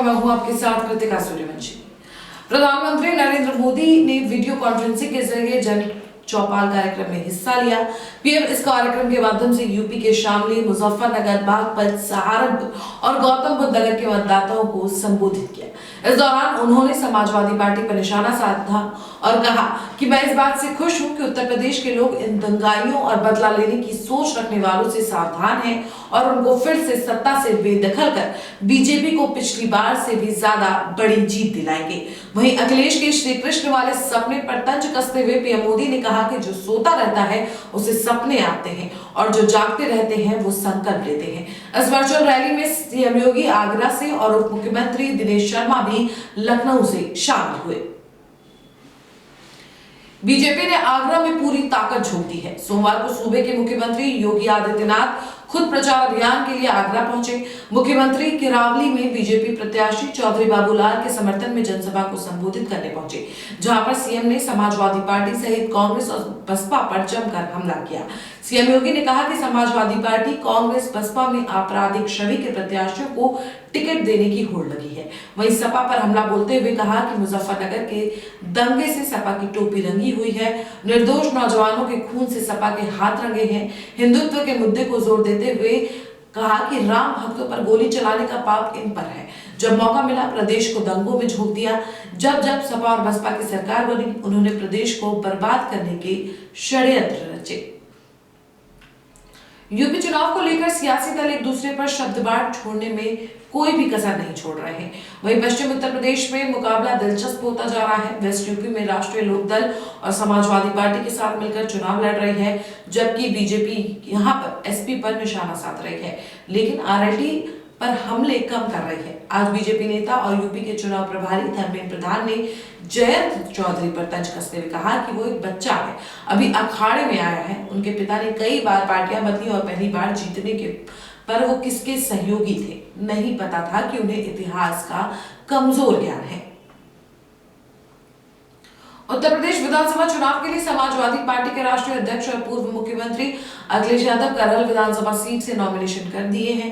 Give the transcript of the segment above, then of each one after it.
मैं हूं आपके साथ कृतिका सूर्यवंशी। प्रधानमंत्री नरेंद्र मोदी ने वीडियो कॉन्फ्रेंसिंग के जरिए जन चौपाल कार्यक्रम में हिस्सा लिया। पीएम इस कार्यक्रम के माध्यम से यूपी के शामली, मुजफ्फरनगर, बागपत, सहारनपुर और गौतम बुद्ध नगर के मतदाताओं को संबोधित किया। इस दौरान उन्होंने समाजवादी पार्टी पर निशाना साधा और कहा कि मैं इस बात से खुश हूं कि उत्तर प्रदेश के लोग इन दंगाइयों और बदला लेने की सोच रखने वालों से सावधान हैं और उनको फिर से सत्ता से बेदखल कर बीजेपी को पिछली बार से भी ज्यादा बड़ी जीत दिलाएंगे। वहीं अखिलेश के श्री कृष्ण वाले सपने पर तंज कसते हुए पीएम मोदी ने कहा कि जो सोता रहता है उसे सपने आते हैं और जो जागते रहते हैं वो संकल्प लेते हैं। इस वर्चुअल रैली में सीएम योगी आगरा से और उप मुख्यमंत्री दिनेश शर्मा भी लखनऊ से शामिल हुए। बीजेपी ने आगरा में पूरी ताकत झोंक दी है। सोमवार को सूबे के मुख्यमंत्री योगी आदित्यनाथ खुद प्रचार अभियान के लिए आगरा पहुंचे। मुख्यमंत्री किरावली में बीजेपी प्रत्याशी चौधरी बाबूलाल के समर्थन में जनसभा को संबोधित करने पहुंचे, जहां पर सीएम ने समाजवादी पार्टी सहित कांग्रेस और बसपा पर जमकर हमला किया। सीएम योगी ने कहा कि समाजवादी पार्टी, कांग्रेस, बसपा में आपराधिक छवि के प्रत्याशियों को टिकट देने की होड़ लगी है। वहीं सपा पर हमला बोलते हुए कहा कि मुजफ्फरनगर के दंगे से सपा की टोपी रंगी हुई है, निर्दोष नौजवानों के खून से सपा के हाथ रंगे हैं। हिंदुत्व के मुद्दे को जोर देते हुए कहा कि राम भक्तों पर गोली चलाने का पाप इन पर है। जब मौका मिला प्रदेश को दंगों में झोंक दिया। जब सपा और बसपा की सरकार बनी उन्होंने प्रदेश को बर्बाद करने के षड्यंत्र रचे। यूपी चुनाव को लेकर सियासी दल एक दूसरे पर शब्दबाढ़ छोड़ने में कोई भी कसर नहीं छोड़ रहे हैं। वहीं पश्चिम उत्तर प्रदेश में मुकाबला दिलचस्प होता जा रहा है। वेस्ट यूपी में राष्ट्रीय लोकदल और समाजवादी पार्टी के साथ मिलकर चुनाव लड़ रही है, जबकि बीजेपी यहां पर एसपी पर निशाना साध रही है, लेकिन आरएलडी पर हमले कम कर रही है। आज बीजेपी नेता और यूपी के चुनाव प्रभारी धर्मेंद्र प्रधान ने जयंत चौधरी पर तंज कसते हुए कहा कि वो एक बच्चा है, अभी अखाड़े में आया है। उनके पिता ने कई बार पार्टियां बदली और पहली बार जीतने के पर वो किसके सहयोगी थे, नहीं पता था कि उन्हें इतिहास का कमजोर ज्ञान है। उत्तर प्रदेश विधानसभा चुनाव के लिए समाजवादी पार्टी के राष्ट्रीय अध्यक्ष और पूर्व मुख्यमंत्री अखिलेश यादव करहल विधानसभा सीट से नॉमिनेशन कर दिए हैं।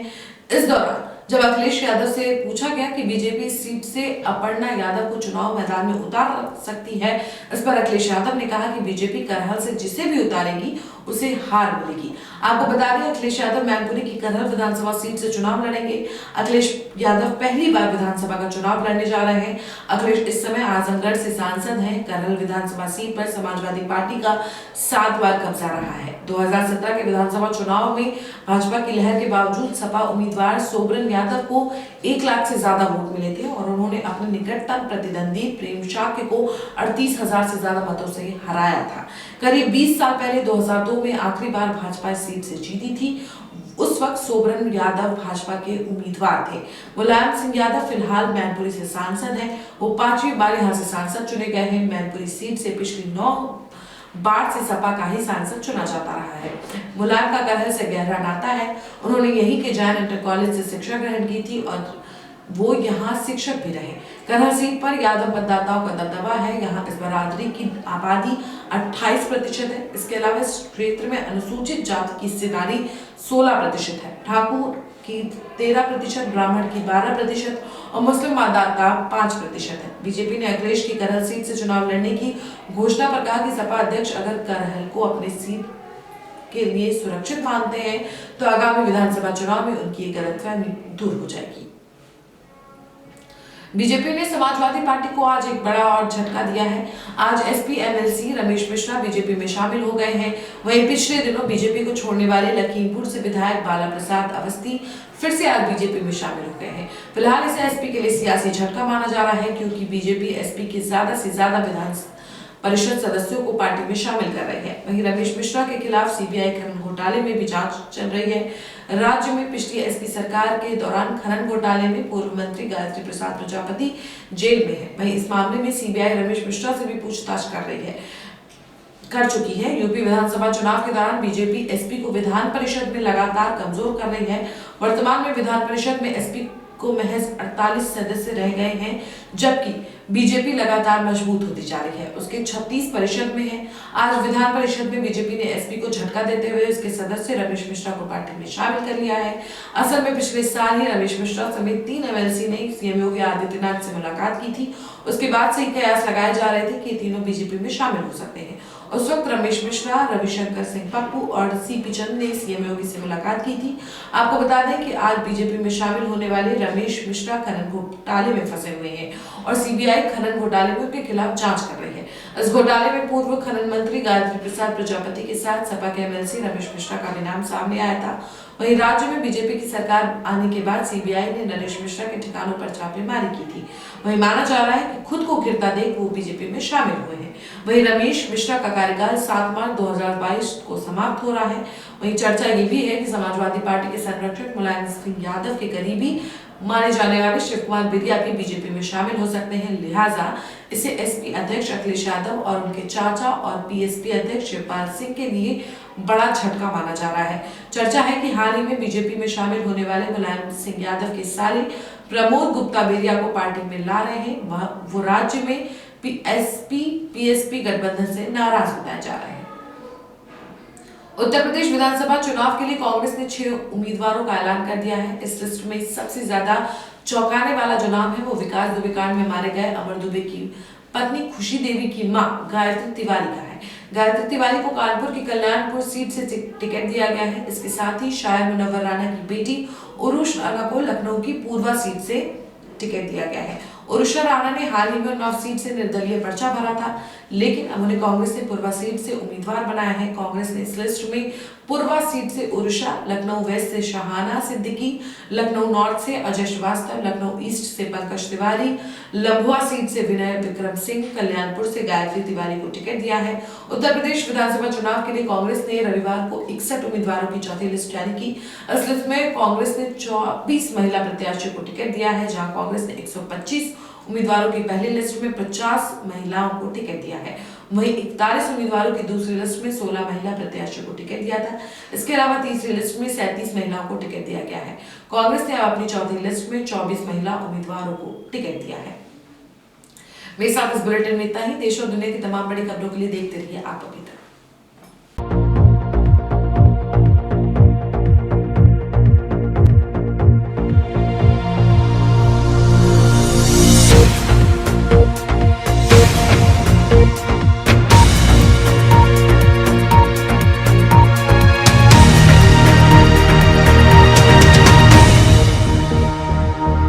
इस दौरान जब अखिलेश यादव से पूछा गया कि बीजेपी सीट से अपर्णा यादव को चुनाव मैदान में उतार सकती है, इस पर अखिलेश यादव ने कहा कि बीजेपी करहल से जिसे भी उतारेगी उसे हार मिलेगी। आपको बता दें अखिलेश यादव मैनपुरी की करहल विधानसभा सीट से चुनाव लड़ेंगे। अखिलेश यादव पहली बार विधानसभा का चुनाव लड़ने जा रहे हैं। अखिलेश इस समय आजमगढ़ से सांसद हैं। करहल विधानसभा सीट पर समाजवादी पार्टी का 7 बार कब्जा रहा है। 2017 के विधानसभा चुनाव में भाजपा की लहर के बावजूद सपा उम्मीदवार सोबरन यादव को 1 लाख से ज्यादा वोट मिले थे और उन्होंने अपने निकटतम प्रतिद्वंदी प्रेम शाक्य को 38,000 से ज्यादा मतों से हराया था। करीब 20 साल पहले 2002 में आखिरी बार भाजपा इस सीट से जीती थी। उस वक्त सोबरन यादव भाजपा के उम्मीदवार थे। मुलायम सिंह यादव फिलहाल मैनपुरी से सांसद हैं। वो 5वीं बार यहाँ से सांसद चुने गए हैं। मैनपुरी सीट से पिछली 9 बार से सपा का ही सांसद चुना जाता रहा है। मुलायम का करहल से गहरा नाता है। उन्होंने यहीं के जैन इंटर कॉलेज से शिक्षा ग्रहण की थी और वो यहाँ शिक्षक भी रहे। करहल सीट पर यादव मतदाताओं का दबदबा है। यहाँ इस बरादरी की आबादी 28% है। इसके अलावा इस क्षेत्र में अनुसूचित जाति की हिस्सेदारी 16% है। ठाकुर की 13%, ब्राह्मण की 12% और मुस्लिम मतदाता 5% है। बीजेपी ने अखिलेश की करहल सीट से चुनाव लड़ने की घोषणा पर कहा कि सपा अध्यक्ष अगर करहल को अपनी सीट के लिए सुरक्षित मानते हैं तो आगामी विधानसभा चुनाव में उनकी गलतफहमी दूर हो जाएगी। बीजेपी ने समाजवादी पार्टी को आज एक बड़ा और झटका दिया है। आज SP MLC Ramesh Mishra BJP में शामिल हो गए हैं। वहीं पिछले दिनों बीजेपी को छोड़ने वाले लखीमपुर से विधायक बाला प्रसाद अवस्थी फिर से आज बीजेपी में शामिल हो गए हैं। फिलहाल इसे एसपी के लिए सियासी झटका माना जा रहा है, क्योंकि बीजेपी एसपी के ज्यादा से ज्यादा विधान परिषद सदस्यों को पार्टी में शामिल कर रही है। वहीं रमेश मिश्रा के खिलाफ सीबीआई खनन घोटाले में भी जांच चल रही है। राज्य में पिछली एसपी सरकार के दौरान खनन घोटाले में पूर्व मंत्री गायत्री प्रसाद प्रजापति जेल में है। वहीं इस मामले में सीबीआई रमेश मिश्रा से भी पूछताछ कर चुकी है। यूपी विधानसभा चुनाव के दौरान बीजेपी एसपी को विधान परिषद में लगातार कमजोर कर रही है। वर्तमान में विधान परिषद में एसपी को महज 48 सदस्य रह गए हैं, जबकि बीजेपी लगातार मजबूत होती जा रही है। उसके 36 परिषद में है। आज विधान परिषद में बीजेपी ने एसपी को झटका देते हुए उसके सदस्य रमेश मिश्रा को पार्टी में शामिल कर लिया है। असल में पिछले साल ही रमेश मिश्रा समेत 3 एमएलसी ने सीएम योगी आदित्यनाथ से मुलाकात की थी। उसके बाद से कयास लगाए जा रहे थे कि ये तीनों बीजेपी में शामिल हो सकते हैं। उस वक्त रमेश मिश्रा, रविशंकर सिंह पप्पू और सीपी चंद ने सीएम योगी से मुलाकात की थी। आपको बता दें कि आज बीजेपी में शामिल होने वाले रमेश मिश्रा खनन घोटाले में फंसे हुए हैं और सीबीआई खनन घोटाले में उनके खिलाफ जांच कर रही है। इस घोटाले में पूर्व खनन मंत्री गायत्री प्रसाद प्रजापति के साथ सपा के एमएलसी रमेश मिश्रा का भी नाम सामने आया था। वहीं राज्य में बीजेपी की सरकार आने के बाद सीबीआई ने नरेश मिश्रा के ठिकानों पर छापेमारी की थी। वहीं माना जा रहा है कि खुद को गिरता देख वो बीजेपी में शामिल हुए हैं। वहीं रमेश मिश्रा का कार्यकाल 7 मार्च 2022 को समाप्त हो रहा है। वहीं चर्चा ये भी है कि समाजवादी पार्टी के संरक्षक मुलायम सिंह यादव के करीबी माने जाने वाले शिव कुमार बिरिया भी बीजेपी में शामिल हो सकते हैं। लिहाजा इसे एसपी अध्यक्ष अखिलेश यादव और उनके चाचा और पीएसपी अध्यक्ष शिवपाल सिंह के लिए बड़ा झटका माना जा रहा है। चर्चा है कि हाल ही में बीजेपी में शामिल होने वाले मुलायम सिंह यादव के साले प्रमोद गुप्ता बेरिया को पार्टी में ला रहे हैं। वो राज्य में एसपी पीएसपी गठबंधन से नाराज बताया जा रहा है। उत्तर प्रदेश विधानसभा चुनाव के लिए कांग्रेस ने 6 उम्मीदवारों का ऐलान कर दिया है। इस लिस्ट में सबसे ज्यादा चौंकाने वाला जो नाम है वो विकास दुबे कांड में मारे गए अमर दुबे की पत्नी खुशी देवी की मां गायत्री तिवारी का है। गायत्री तिवारी को कानपुर की कल्याणपुर सीट से टिकट दिया गया है। इसके साथ ही शायर मुनव्वर राणा की बेटी उरुष राणा को लखनऊ की पूर्वा सीट से टिकट दिया गया है। उरुषा राणा ने हाल ही में उन्नाव सीट से निर्दलीय पर्चा भरा था, लेकिन अब उन्हें कांग्रेस ने पूर्वा सीट से उम्मीदवार बनाया है। कांग्रेस ने इस लिस्ट में पूर्वा सीट से उरुषा, लखनऊ वेस्ट से शाहाना सिद्दीकी, लखनऊ नॉर्थ से अजय श्रीवास्तव, लखनऊ ईस्ट से पंकज तिवारी, लंबुआ सीट से विनय विक्रम सिंह, कल्याणपुर से गायत्री तिवारी को टिकट दिया है। उत्तर प्रदेश विधानसभा चुनाव के लिए कांग्रेस ने रविवार को 61 उम्मीदवारों की चौथी लिस्ट जारी की। इस लिस्ट में कांग्रेस ने 24 महिला प्रत्याशियों को टिकट दिया है, जहां कांग्रेस ने 125 उम्मीदवारों की पहली लिस्ट में 50 महिलाओं को टिकट दिया है। वहीं 41 उम्मीदवारों की दूसरी लिस्ट में 16 महिला प्रत्याशियों को टिकट दिया था। इसके अलावा तीसरी लिस्ट में 37 महिलाओं को टिकट दिया गया है। कांग्रेस ने अपनी चौथी लिस्ट में 24 महिला उम्मीदवारों को टिकट दिया है। मेरे साथ इस बुलेटिन में इतना ही। देश और दुनिया की तमाम बड़ी खबरों के लिए देखते रहिए आप अभी तक।